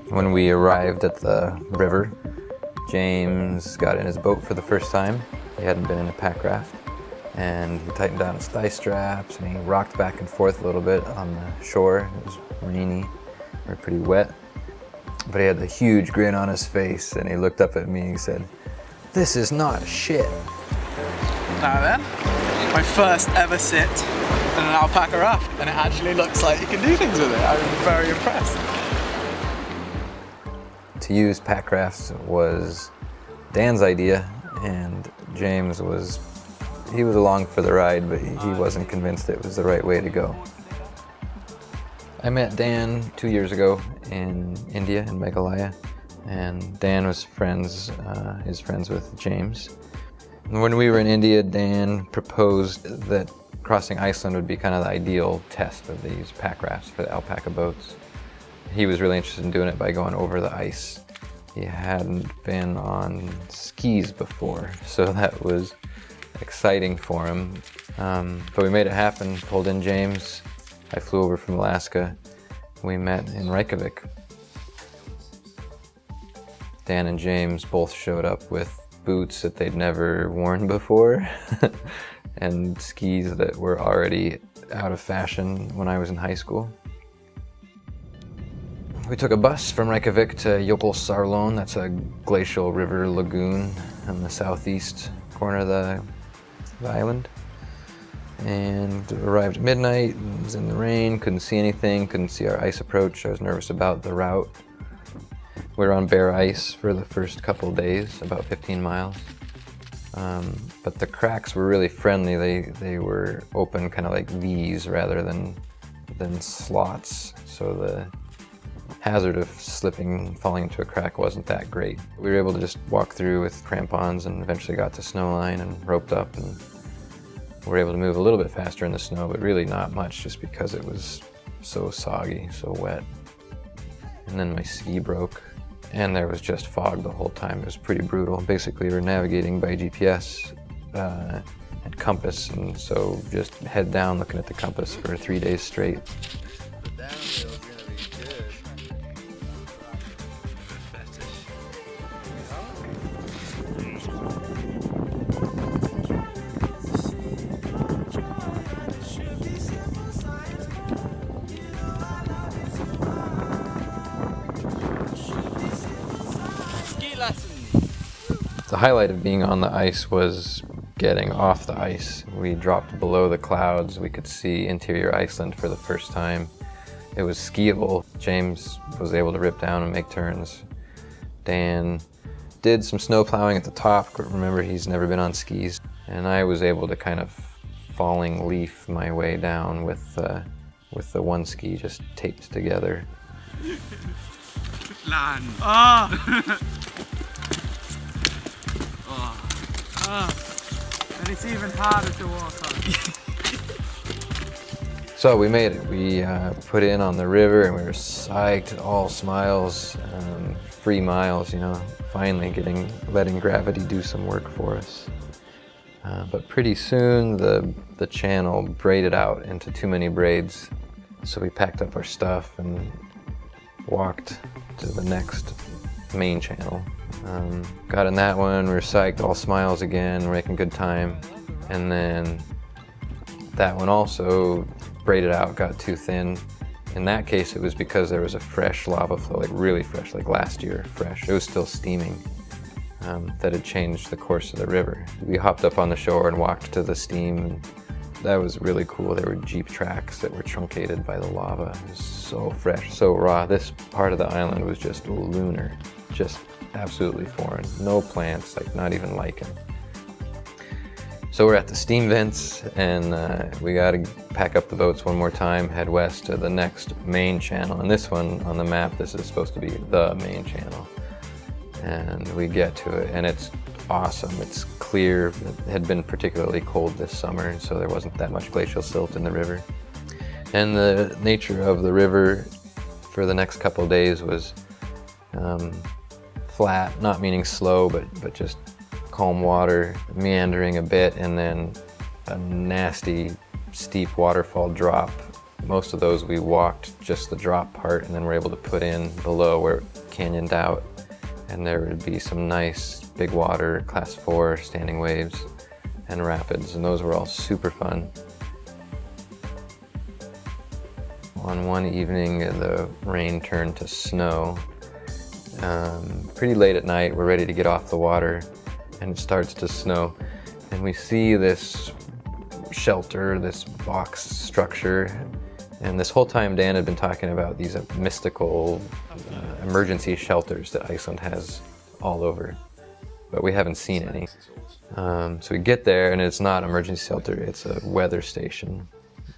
When we arrived at the river, James got in his boat for the first time. He hadn't been in a pack raft, and he tightened down his thigh straps and he rocked back and forth a little bit on the shore. It was rainy, we were pretty wet, but he had a huge grin on his face and he looked up at me and he said, "This is not shit." Now then, my first ever sit in an alpaca raft, and it actually looks like you can do things with it. I'm very impressed. To use pack rafts was Dan's idea, and James was along for the ride, but he wasn't convinced it was the right way to go. I met Dan 2 years ago in India, in Meghalaya, and Dan was friends with James. When we were in India, Dan proposed that crossing Iceland would be kind of the ideal test of these pack rafts for the alpaca boats. He was really interested in doing it by going over the ice. He hadn't been on skis before, so that was exciting for him. But we made it happen, pulled in James. I flew over from Alaska. We met in Reykjavik. Dan and James both showed up with boots that they'd never worn before and skis that were already out of fashion when I was in high school. We took a bus from Reykjavik to Jökulsárlón. That's a glacial river lagoon on the southeast corner of the island. And arrived at midnight, it was in the rain, couldn't see anything, couldn't see our ice approach. I was nervous about the route. We were on bare ice for the first couple days, about 15 miles. But the cracks were really friendly. They were open kind of like V's rather than slots. So the hazard of slipping, falling into a crack wasn't that great. We were able to just walk through with crampons and eventually got to snowline and roped up, and were able to move a little bit faster in the snow, but really not much just because it was so soggy, so wet. And then my ski broke and there was just fog the whole time. It was pretty brutal. Basically, we were navigating by GPS and compass, and so just head down looking at the compass for 3 days straight. The highlight of being on the ice was getting off the ice. We dropped below the clouds. We could see interior Iceland for the first time. It was skiable. James was able to rip down and make turns. Dan did some snow plowing at the top. Remember, he's never been on skis. And I was able to kind of falling leaf my way down with the one ski just taped together. Land. Oh. And it's even harder to walk on. So we made it. We put in on the river and we were psyched, all smiles, free miles, you know, finally letting gravity do some work for us. But pretty soon the channel braided out into too many braids. So we packed up our stuff and walked to the next main channel. Got in that one, we were psyched, all smiles again, we're making good time. And then that one also braided out, got too thin. In that case, it was because there was a fresh lava flow, like really fresh, like last year fresh. It was still steaming, that had changed the course of the river. We hopped up on the shore and walked to the steam, and that was really cool. There were jeep tracks that were truncated by the lava. It was so fresh, so raw. This part of the island was just lunar, just absolutely foreign. No plants, like not even lichen. So we're at the steam vents, and we gotta pack up the boats one more time, head west to the next main channel. And this one on the map, this is supposed to be the main channel. And we get to it, and it's awesome. It's clear. It had been particularly cold this summer, so there wasn't that much glacial silt in the river. And the nature of the river for the next couple of days was flat, not meaning slow, but just calm water, meandering a bit, and then a nasty steep waterfall drop most of those we walked just the drop part, and then we're able to put in below where it canyoned out, and there would be some nice big water, class 4 standing waves and rapids, and those were all super fun. On one evening, the rain turned to snow. Pretty late at night, we're ready to get off the water, and it starts to snow, and we see this shelter, this box structure, and this whole time Dan had been talking about these mystical emergency shelters that Iceland has all over, but we haven't seen any. So we get there, and it's not an emergency shelter, it's a weather station.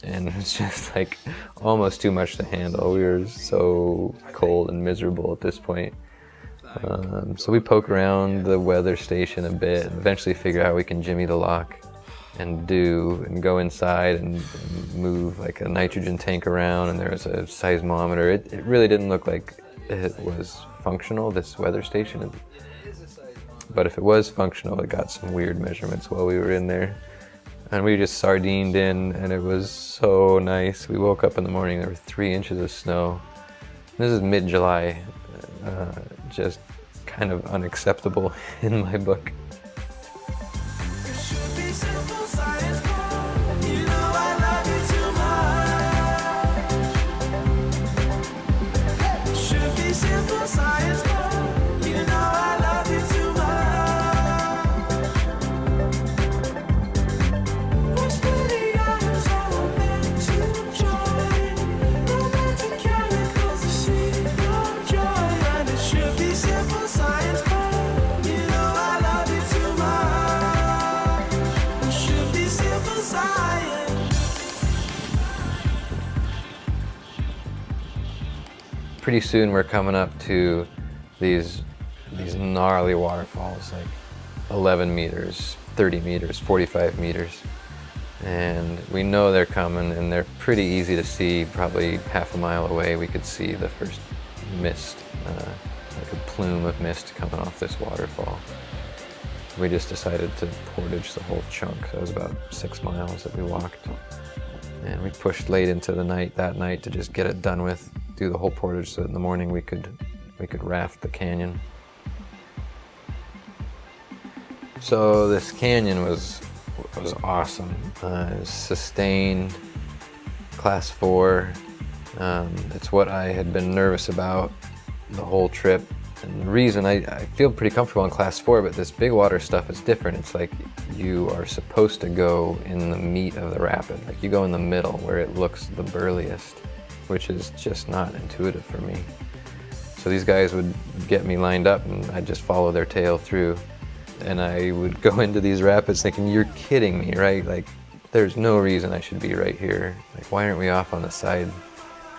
And it's just like almost too much to handle. We were so cold and miserable at this point. So we poke around the weather station a bit and eventually figure out we can jimmy the lock and go inside and move like a nitrogen tank around, and there was a seismometer. It really didn't look like it was functional, this weather station. But if it was functional, it got some weird measurements while we were in there. And we just sardined in, and it was so nice. We woke up in the morning, there were 3 inches of snow. This is mid-July, just kind of unacceptable in my book. Pretty soon we're coming up to these gnarly waterfalls, like 11 meters, 30 meters, 45 meters. And we know they're coming, and they're pretty easy to see. Probably half a mile away we could see the first mist, like a plume of mist coming off this waterfall. We just decided to portage the whole chunk. That was about 6 miles that we walked. And we pushed late into the night that night to just get it done with, do the whole portage so that in the morning we could raft the canyon. So this canyon was awesome. Sustained, class 4. It's what I had been nervous about the whole trip. And the reason I feel pretty comfortable in class 4, but this big water stuff is different. It's like you are supposed to go in the meat of the rapid. Like you go in the middle where it looks the burliest, which is just not intuitive for me. So these guys would get me lined up, and I'd just follow their tail through. And I would go into these rapids thinking, you're kidding me, right? Like, there's no reason I should be right here. Like, why aren't we off on the side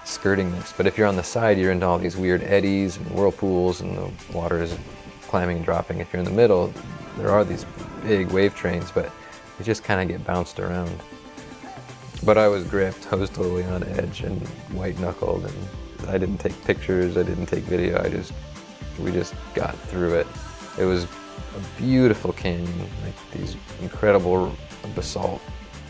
skirting this? But if you're on the side, you're into all these weird eddies and whirlpools, and the water is climbing and dropping. If you're in the middle, there are these big wave trains, but you just kind of get bounced around. But I was gripped. I was totally on edge and white-knuckled, and I didn't take pictures, I didn't take video, we just got through it. It was a beautiful canyon, like these incredible basalt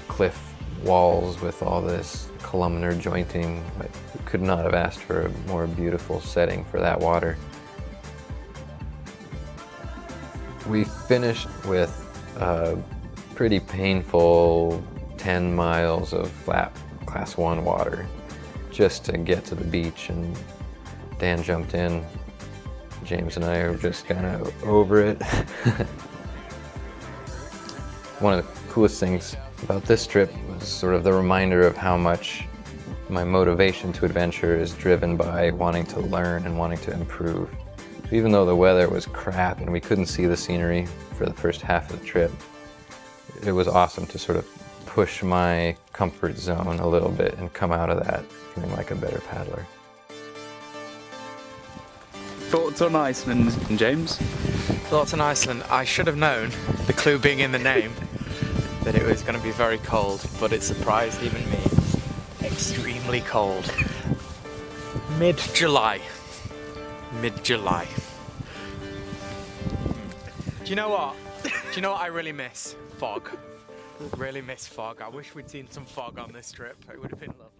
cliff walls with all this columnar jointing. Like, we could not have asked for a more beautiful setting for that water. We finished with a pretty painful 10 miles of flat class 1 water just to get to the beach, and Dan jumped in. James and I were just kind of over it. One of the coolest things about this trip was sort of the reminder of how much my motivation to adventure is driven by wanting to learn and wanting to improve. Even though the weather was crap and we couldn't see the scenery for the first half of the trip, it was awesome to sort of push my comfort zone a little bit and come out of that feeling like a better paddler. Thoughts on Iceland, James? Thoughts on Iceland. I should have known, the clue being in the name, that it was going to be very cold, but it surprised even me. Extremely cold. Mid-July. Mid-July. Do you know what? Do you know what I really miss? Fog. Really miss fog. I wish we'd seen some fog on this trip. It would have been lovely.